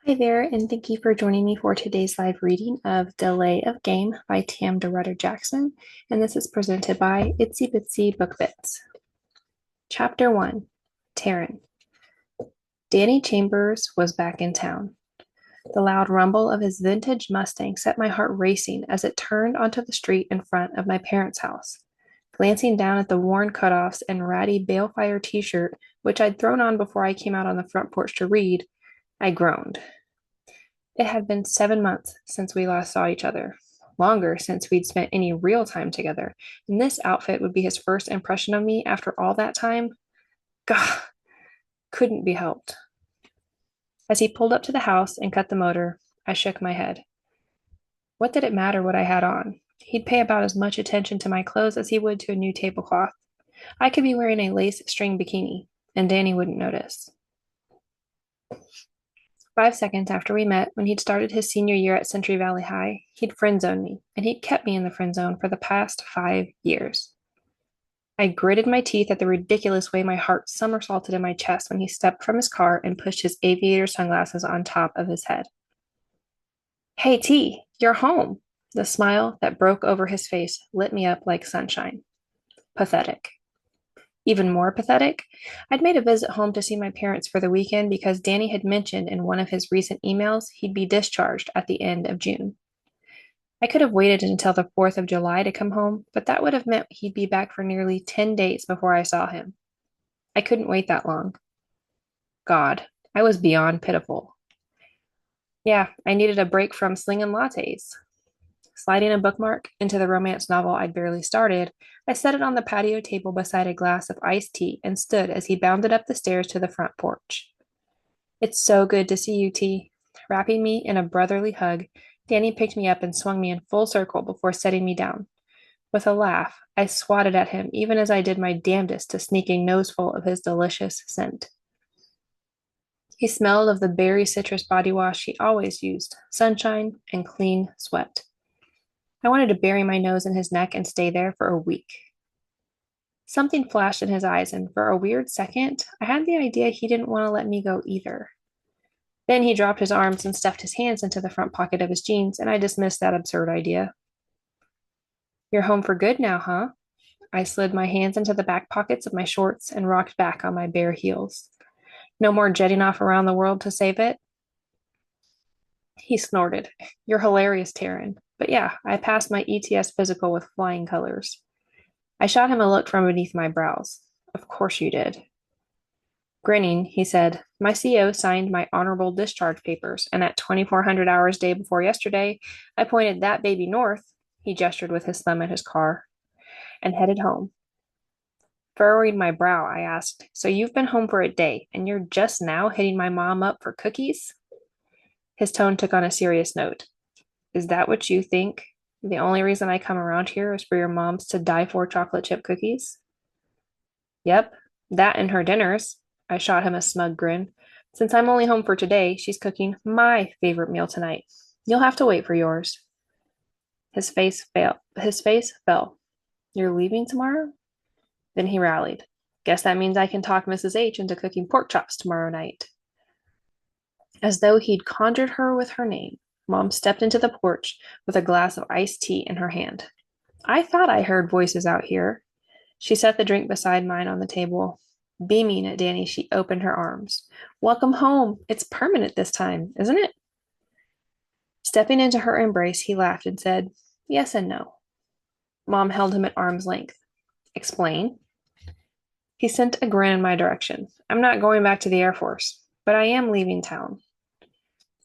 Hi there, and thank you for joining me for today's live reading of Delay of Game by DeRudder Jackson, and this is presented by Itsy Bitsy Book Bits. Chapter 1, Taryn. Danny Chambers was back in town. The loud rumble of his vintage Mustang set my heart racing as it turned onto the street in front of my parents' house. Glancing down at the worn cutoffs and ratty balefire t-shirt, which I'd thrown on before I came out on the front porch to read, I groaned. It had been 7 months since we last saw each other, longer since we'd spent any real time together, and this outfit would be his first impression of me after all that time. Gah, couldn't be helped. As he pulled up to the house and cut the motor, I shook my head. What did it matter what I had on? He'd pay about as much attention to my clothes as he would to a new tablecloth. I could be wearing a lace string bikini, and Danny wouldn't notice. 5 seconds after we met, when he'd started his senior year at Century Valley High, he'd friend zoned me, and he'd kept me in the friend zone for the past 5 years. I gritted my teeth at the ridiculous way my heart somersaulted in my chest when he stepped from his car and pushed his aviator sunglasses on top of his head. Hey, T, you're home. The smile that broke over his face lit me up like sunshine. Pathetic. Even more pathetic, I'd made a visit home to see my parents for the weekend because Danny had mentioned in one of his recent emails he'd be discharged at the end of June. I could have waited until the 4th of July to come home, but that would have meant he'd be back for nearly 10 days before I saw him. I couldn't wait that long. God, I was beyond pitiful. Yeah, I needed a break from slinging lattes. Sliding a bookmark into the romance novel I'd barely started, I set it on the patio table beside a glass of iced tea and stood as he bounded up the stairs to the front porch. It's so good to see you, T. Wrapping me in a brotherly hug, Danny picked me up and swung me in full circle before setting me down. With a laugh, I swatted at him even as I did my damnedest to sneak a noseful of his delicious scent. He smelled of the berry citrus body wash he always used, sunshine and clean sweat. I wanted to bury my nose in his neck and stay there for a week. Something flashed in his eyes, and for a weird second, I had the idea he didn't want to let me go either. Then he dropped his arms and stuffed his hands into the front pocket of his jeans, and I dismissed that absurd idea. You're home for good now, huh? I slid my hands into the back pockets of my shorts and rocked back on my bare heels. No more jetting off around the world to save it? He snorted. You're hilarious, Taryn. But yeah, I passed my ETS physical with flying colors. I shot him a look from beneath my brows. Of course you did. Grinning, he said, my CO signed my honorable discharge papers, and at 2400 hours day before yesterday, I pointed that baby north, he gestured with his thumb at his car, and headed home. Furrowing my brow, I asked, so you've been home for a day, and you're just now hitting my mom up for cookies? His tone took on a serious note. Is that what you think? The only reason I come around here is for your moms to die for chocolate chip cookies? Yep, that and her dinners. I shot him a smug grin. Since I'm only home for today, she's cooking my favorite meal tonight. You'll have to wait for yours. His face fell. You're leaving tomorrow? Then he rallied. Guess that means I can talk Mrs. H into cooking pork chops tomorrow night. As though he'd conjured her with her name, Mom stepped into the porch with a glass of iced tea in her hand. I thought I heard voices out here. She set the drink beside mine on the table. Beaming at Danny, she opened her arms. Welcome home. It's permanent this time, isn't it? Stepping into her embrace, he laughed and said, yes and no. Mom held him at arm's length. Explain. He sent a grin in my direction. I'm not going back to the Air Force, but I am leaving town.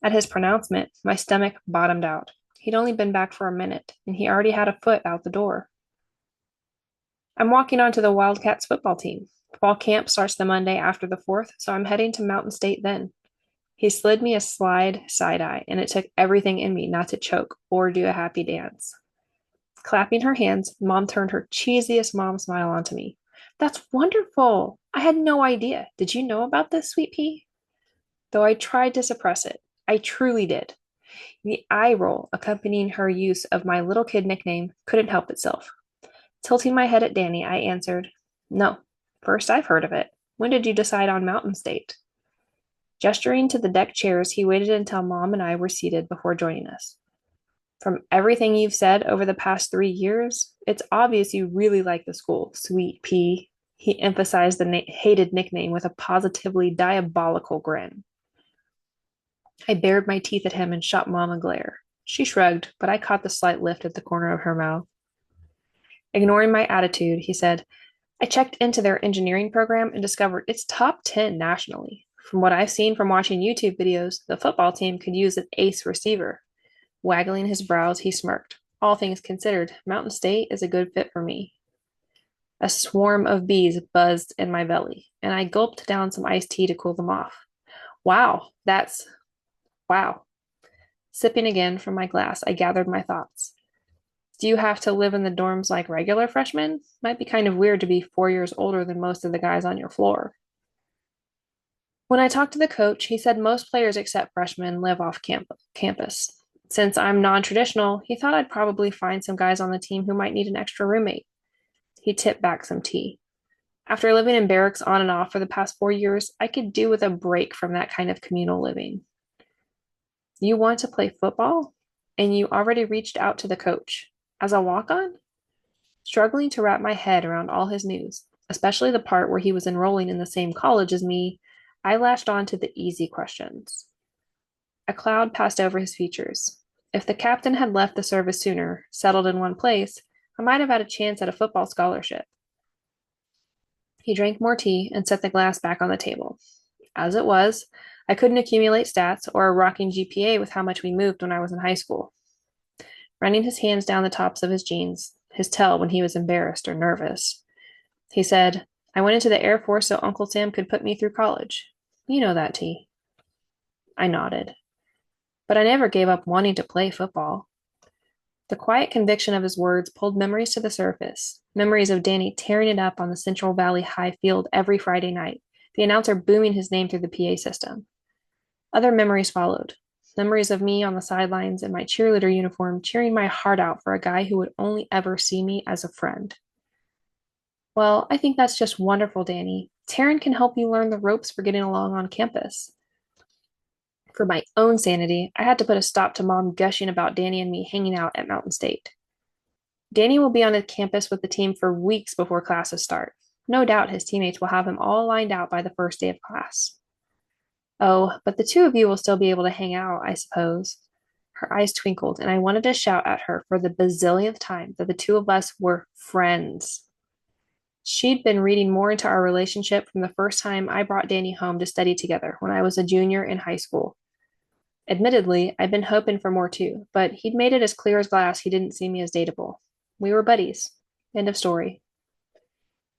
At his pronouncement, my stomach bottomed out. He'd only been back for a minute, and he already had a foot out the door. I'm walking on to the Wildcats football team. Fall camp starts the Monday after the 4th, so I'm heading to Mountain State then. He slid me a side eye, and it took everything in me not to choke or do a happy dance. Clapping her hands, Mom turned her cheesiest mom smile onto me. That's wonderful. I had no idea. Did you know about this, sweet pea? Though I tried to suppress it, I truly did. The eye roll accompanying her use of my little kid nickname couldn't help itself. Tilting my head at Danny, I answered, no, first I've heard of it. When did you decide on Mountain State? Gesturing to the deck chairs, he waited until Mom and I were seated before joining us. From everything you've said over the past 3 years, it's obvious you really like the school, Sweet Pea. He emphasized the hated nickname with a positively diabolical grin. I bared my teeth at him and shot Mom a glare. She shrugged, but I caught the slight lift at the corner of her mouth. Ignoring my attitude, he said, I checked into their engineering program and discovered it's top 10 nationally. From what I've seen from watching YouTube videos, the football team could use an ace receiver. Waggling his brows, he smirked. All things considered, Mountain State is a good fit for me. A swarm of bees buzzed in my belly, and I gulped down some iced tea to cool them off. Wow, wow. Sipping again from my glass, I gathered my thoughts. Do you have to live in the dorms like regular freshmen? Might be kind of weird to be 4 years older than most of the guys on your floor. When I talked to the coach, he said most players except freshmen live off campus. Since I'm non-traditional, he thought I'd probably find some guys on the team who might need an extra roommate. He tipped back some tea. After living in barracks on and off for the past 4 years, I could do with a break from that kind of communal living. You want to play football? And you already reached out to the coach. As a walk-on? Struggling to wrap my head around all his news, especially the part where he was enrolling in the same college as me, I latched on to the easy questions. A cloud passed over his features. If the captain had left the service sooner, settled in one place, I might have had a chance at a football scholarship. He drank more tea and set the glass back on the table. As it was, I couldn't accumulate stats or a rocking GPA with how much we moved when I was in high school. Running his hands down the tops of his jeans, his tail when he was embarrassed or nervous, he said, I went into the Air Force so Uncle Sam could put me through college. You know that, T. I nodded. But I never gave up wanting to play football. The quiet conviction of his words pulled memories to the surface, memories of Danny tearing it up on the Central Valley High field every Friday night, the announcer booming his name through the PA system. Other memories followed, memories of me on the sidelines in my cheerleader uniform cheering my heart out for a guy who would only ever see me as a friend. Well, I think that's just wonderful, Danny. Taryn can help you learn the ropes for getting along on campus. For my own sanity, I had to put a stop to Mom gushing about Danny and me hanging out at Mountain State. Danny will be on the campus with the team for weeks before classes start. No doubt his teammates will have him all lined out by the first day of class. Oh, but the two of you will still be able to hang out, I suppose. Her eyes twinkled, and I wanted to shout at her for the bazillionth time that the two of us were friends. She'd been reading more into our relationship from the first time I brought Danny home to study together when I was a junior in high school. Admittedly, I'd been hoping for more too, but he'd made it as clear as glass he didn't see me as dateable. We were buddies. End of story.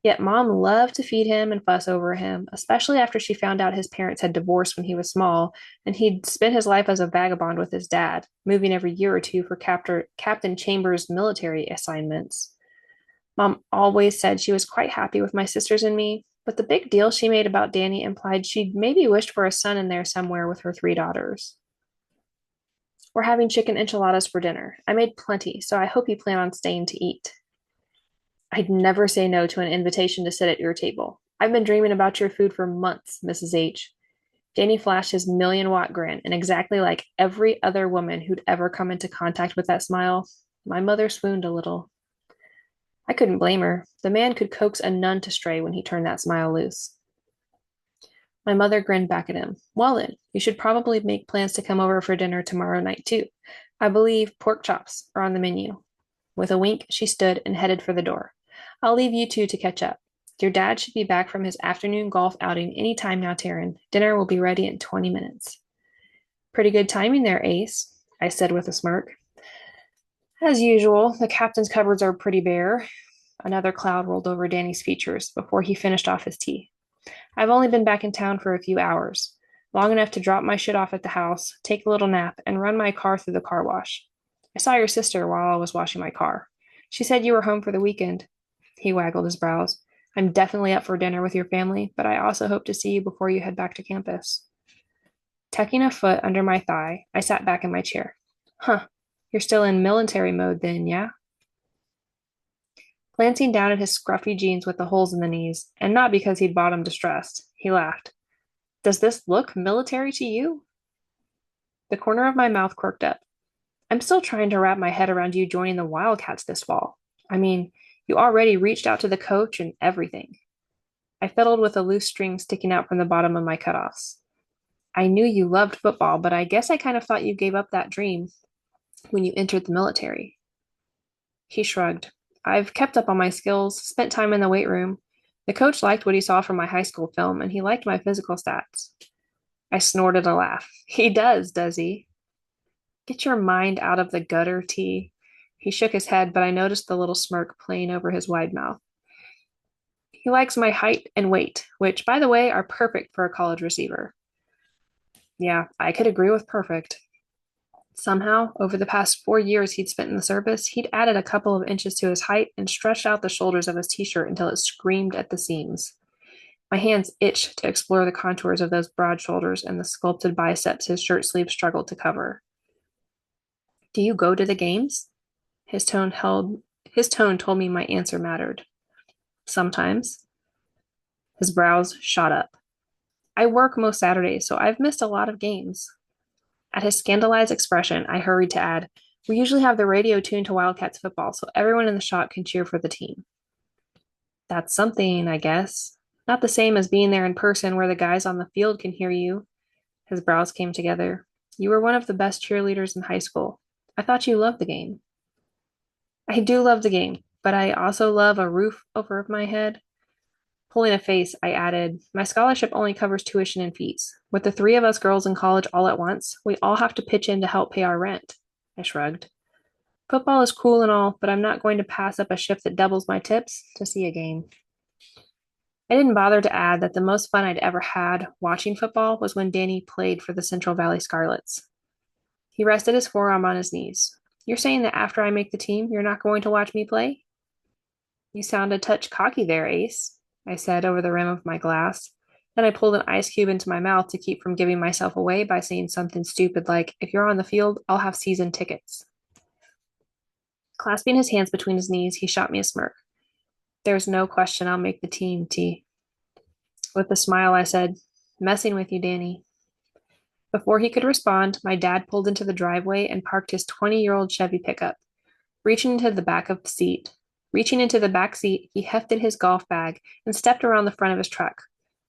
Yet Mom loved to feed him and fuss over him, especially after she found out his parents had divorced when he was small, and he'd spent his life as a vagabond with his dad, moving every year or two for Captain Chambers' military assignments. Mom always said she was quite happy with my sisters and me, but the big deal she made about Danny implied she'd maybe wished for a son in there somewhere with her 3 daughters. We're having chicken enchiladas for dinner. I made plenty, so I hope you plan on staying to eat. I'd never say no to an invitation to sit at your table. I've been dreaming about your food for months, Mrs. H. Danny flashed his million-watt grin, and exactly like every other woman who'd ever come into contact with that smile, my mother swooned a little. I couldn't blame her. The man could coax a nun to stray when he turned that smile loose. My mother grinned back at him. Well then, you should probably make plans to come over for dinner tomorrow night too. I believe pork chops are on the menu. With a wink, she stood and headed for the door. I'll leave you two to catch up. Your dad should be back from his afternoon golf outing any time now, Taryn. Dinner will be ready in 20 minutes. Pretty good timing there, Ace, I said with a smirk. As usual, the captain's cupboards are pretty bare. Another cloud rolled over Danny's features before he finished off his tea. I've only been back in town for a few hours, long enough to drop my shit off at the house, take a little nap, and run my car through the car wash. I saw your sister while I was washing my car. She said you were home for the weekend. He waggled his brows. I'm definitely up for dinner with your family, but I also hope to see you before you head back to campus. Tucking a foot under my thigh, I sat back in my chair. Huh, you're still in military mode then, yeah? Glancing down at his scruffy jeans with the holes in the knees, and not because he'd bought 'em distressed, he laughed. Does this look military to you? The corner of my mouth quirked up. I'm still trying to wrap my head around you joining the Wildcats this fall. I mean, you already reached out to the coach and everything. I fiddled with a loose string sticking out from the bottom of my cutoffs. I knew you loved football, but I guess I kind of thought you gave up that dream when you entered the military. He shrugged. I've kept up on my skills, spent time in the weight room. The coach liked what he saw from my high school film, and he liked my physical stats. I snorted a laugh. He does he? Get your mind out of the gutter, T. He shook his head, but I noticed the little smirk playing over his wide mouth. He likes my height and weight, which, by the way, are perfect for a college receiver. Yeah, I could agree with perfect. Somehow, over the past 4 years he'd spent in the service, he'd added a couple of inches to his height and stretched out the shoulders of his t-shirt until it screamed at the seams. My hands itched to explore the contours of those broad shoulders and the sculpted biceps his shirt sleeves struggled to cover. Do you go to the games? His tone told me my answer mattered. Sometimes. His brows shot up. I work most Saturdays, so I've missed a lot of games. At his scandalized expression, I hurried to add, we usually have the radio tuned to Wildcats football, so everyone in the shop can cheer for the team. That's something, I guess. Not the same as being there in person where the guys on the field can hear you. His brows came together. You were one of the best cheerleaders in high school. I thought you loved the game. I do love the game, but I also love a roof over my head. Pulling a face, I added, my scholarship only covers tuition and fees. With the three of us girls in college all at once, we all have to pitch in to help pay our rent. I shrugged. Football is cool and all, but I'm not going to pass up a shift that doubles my tips to see a game. I didn't bother to add that the most fun I'd ever had watching football was when Danny played for the Central Valley Scarlets. He rested his forearm on his knees. You're saying that after I make the team, you're not going to watch me play? You sound a touch cocky there, Ace, I said over the rim of my glass. Then I pulled an ice cube into my mouth to keep from giving myself away by saying something stupid like, if you're on the field, I'll have season tickets. Clasping his hands between his knees, he shot me a smirk. There's no question I'll make the team, T. With a smile, I said, messing with you, Danny. Before he could respond, my dad pulled into the driveway and parked his 20-year-old Chevy pickup. Reaching into the back seat, he hefted his golf bag and stepped around the front of his truck.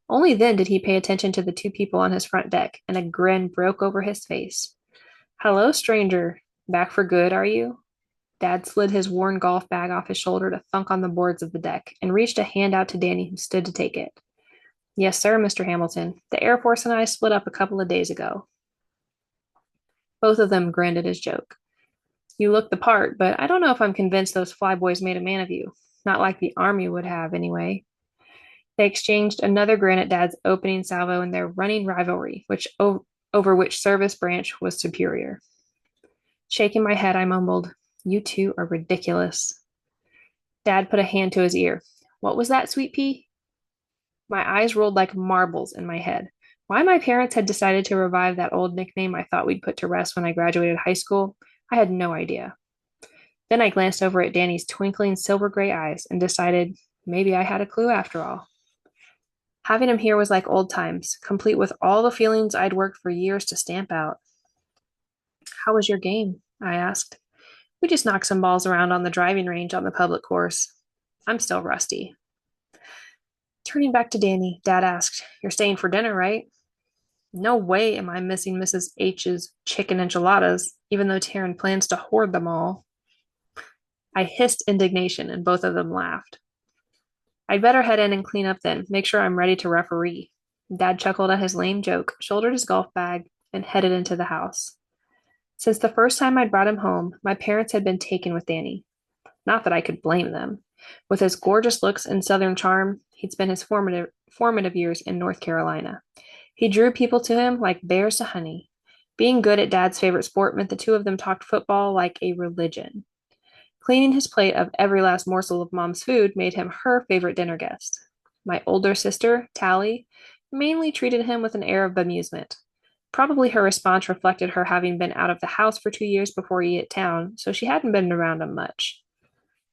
Only then did he pay attention to the two people on his front deck, and a grin broke over his face. Hello, stranger. Back for good, are you? Dad slid his worn golf bag off his shoulder to thunk on the boards of the deck and reached a hand out to Danny, who stood to take it. Yes, sir, Mr. Hamilton. The Air Force and I split up a couple of days ago. Both of them grinned at his joke. You look the part, but I don't know if I'm convinced those flyboys made a man of you. Not like the Army would have, anyway. They exchanged another grin at Dad's opening salvo in their running rivalry, over which service branch was superior. Shaking my head, I mumbled, You two are ridiculous. Dad put a hand to his ear. What was that, Sweet Pea? My eyes rolled like marbles in my head. Why my parents had decided to revive that old nickname I thought we'd put to rest when I graduated high school, I had no idea. Then I glanced over at Danny's twinkling silver gray eyes and decided maybe I had a clue after all. Having him here was like old times, complete with all the feelings I'd worked for years to stamp out. How was your game? I asked. We just knocked some balls around on the driving range on the public course. I'm still rusty. Turning back to Danny, Dad asked, You're staying for dinner, right? No way am I missing Mrs. H's chicken enchiladas, even though Taryn plans to hoard them all. I hissed indignation, and both of them laughed. I'd better head in and clean up then, make sure I'm ready to referee. Dad chuckled at his lame joke, shouldered his golf bag, and headed into the house. Since the first time I'd brought him home, my parents had been taken with Danny. Not that I could blame them. With his gorgeous looks and southern charm, he'd spent his formative years in North Carolina. He drew people to him like bears to honey. Being good at Dad's favorite sport meant the two of them talked football like a religion. Cleaning his plate of every last morsel of Mom's food made him her favorite dinner guest. My older sister, Tally, mainly treated him with an air of bemusement. Probably her response reflected her having been out of the house for 2 years before he hit town, so she hadn't been around him much.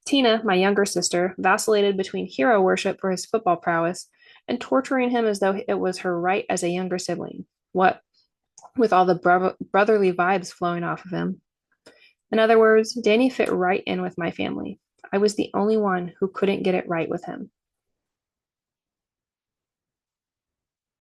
Tina, my younger sister, vacillated between hero worship for his football prowess and torturing him as though it was her right as a younger sibling. What with all the brotherly vibes flowing off of him. In other words, Danny fit right in with my family. I was the only one who couldn't get it right with him.